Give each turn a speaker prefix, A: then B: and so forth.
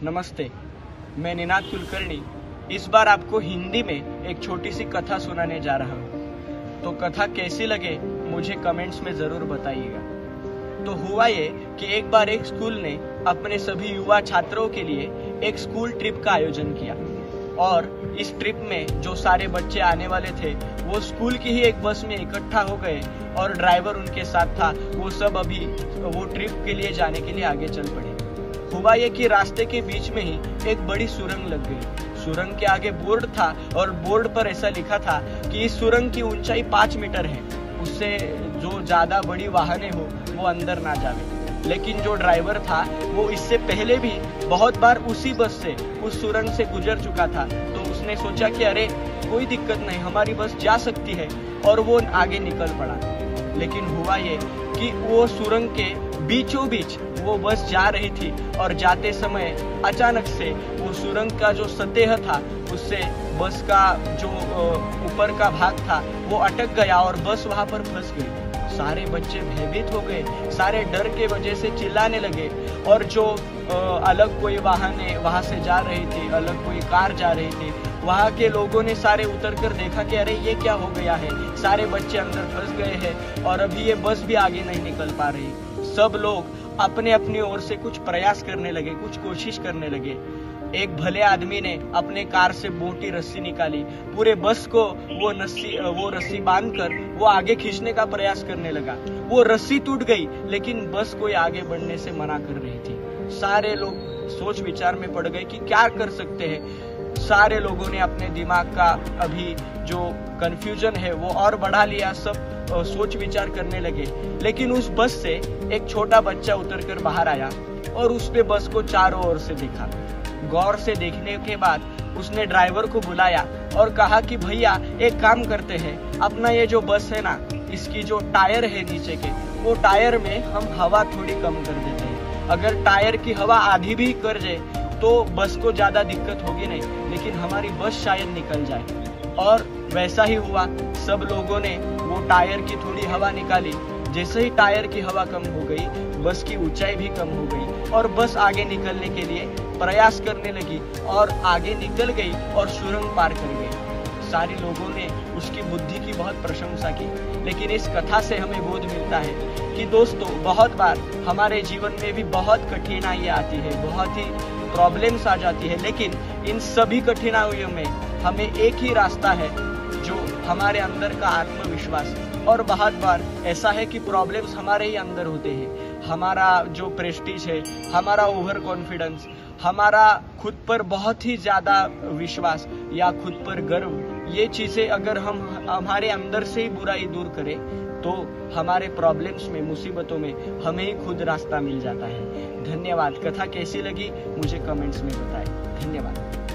A: नमस्ते, मैं निनाद कुलकर्णी इस बार आपको हिंदी में एक छोटी सी कथा सुनाने जा रहा हूँ। तो कथा कैसी लगे मुझे कमेंट्स में जरूर बताइएगा। तो हुआ ये कि एक बार एक स्कूल ने अपने सभी युवा छात्रों के लिए एक स्कूल ट्रिप का आयोजन किया और इस ट्रिप में जो सारे बच्चे आने वाले थे वो स्कूल की ही एक बस में इकट्ठा हो गए और ड्राइवर उनके साथ था। वो सब अभी वो ट्रिप के लिए जाने के लिए आगे चल पड़े। हुआ ये कि रास्ते के बीच में ही एक बड़ी सुरंग लग गई। सुरंग के आगे बोर्ड था और बोर्ड पर ऐसा लिखा था कि इस सुरंग की ऊंचाई 5 मीटर है, उससे जो ज्यादा बड़ी वाहने हो वो अंदर ना जावे। लेकिन जो ड्राइवर था वो इससे पहले भी बहुत बार उसी बस से उस सुरंग से गुजर चुका था, तो उसने सोचा कि अरे कोई दिक्कत नहीं, हमारी बस जा सकती है, और वो आगे निकल पड़ा। लेकिन हुआ ये कि वो सुरंग के बीचों बीच वो बस जा रही थी और जाते समय अचानक से वो सुरंग का जो सतह था उससे बस का जो ऊपर का भाग था वो अटक गया और बस वहां पर फंस गई। सारे बच्चे भयभीत हो गए, सारे डर के वजह से चिल्लाने लगे और जो अलग कोई वाहन वहां से जा रही थी, अलग कोई कार जा रही थी, वहां के लोगों ने सारे उतर कर देखा कि अरे ये क्या हो गया है, सारे बच्चे अंदर फंस गए हैं और अभी ये बस भी आगे नहीं निकल पा रही। सब लोग अपने अपनी ओर से कुछ प्रयास करने लगे, कुछ कोशिश करने लगे। एक भले आदमी ने अपने कार से मोटी रस्सी निकाली, पूरे बस को वो रस्सी बांधकर वो आगे खींचने का प्रयास करने लगा। वो रस्सी टूट गई लेकिन बस कोई आगे बढ़ने से मना कर रही थी। सारे लोग सोच विचार में पड़ गए कि क्या कर सकते हैं। सारे लोगों ने अपने दिमाग का अभी जो कंफ्यूजन है वो और बढ़ा लिया, सब सोच विचार करने लगे। लेकिन उस बस से एक छोटा बच्चा उतरकर बाहर आया और उसने बस को चारों ओर से देखा। गौर से देखने के बाद उसने ड्राइवर को बुलाया और कहा कि भैया एक काम करते हैं, अपना ये जो बस है ना, इसकी जो टायर है नीचे के, वो टायर में हम हवा थोड़ी कम कर देते हैं। अगर टायर की हवा आधी भी कर जाए तो बस को ज्यादा दिक्कत होगी नहीं, लेकिन हमारी बस शायद निकल जाए। और वैसा ही हुआ। सब लोगों ने वो टायर की थोड़ी हवा निकाली। जैसे ही टायर की हवा कम हो गई, बस की ऊंचाई भी कम हो गई और बस आगे निकलने के लिए प्रयास करने लगी और आगे निकल गई और सुरंग पार कर गई। सारे लोगों ने उसकी बुद्धि की बहुत प्रशंसा की। लेकिन इस कथा से हमें बोध मिलता है कि दोस्तों, बहुत बार हमारे जीवन में भी बहुत कठिनाइयाँ आती है, बहुत ही प्रॉब्लम्स आ जाती है, लेकिन इन सभी कठिनाइयों में हमें एक ही रास्ता है, जो हमारे अंदर का आत्मविश्वास। और बहुत बार ऐसा है कि प्रॉब्लम्स हमारे ही अंदर होते हैं। हमारा जो प्रेस्टीज है, हमारा ओवर कॉन्फिडेंस, हमारा खुद पर बहुत ही ज्यादा विश्वास या खुद पर गर्व, ये चीजें अगर हम हमारे अंदर से ही बुराई दूर करें तो हमारे प्रॉब्लम्स में, मुसीबतों में हमें ही खुद रास्ता मिल जाता है। धन्यवाद। कथा कैसी लगी मुझे कमेंट्स में बताएं। धन्यवाद।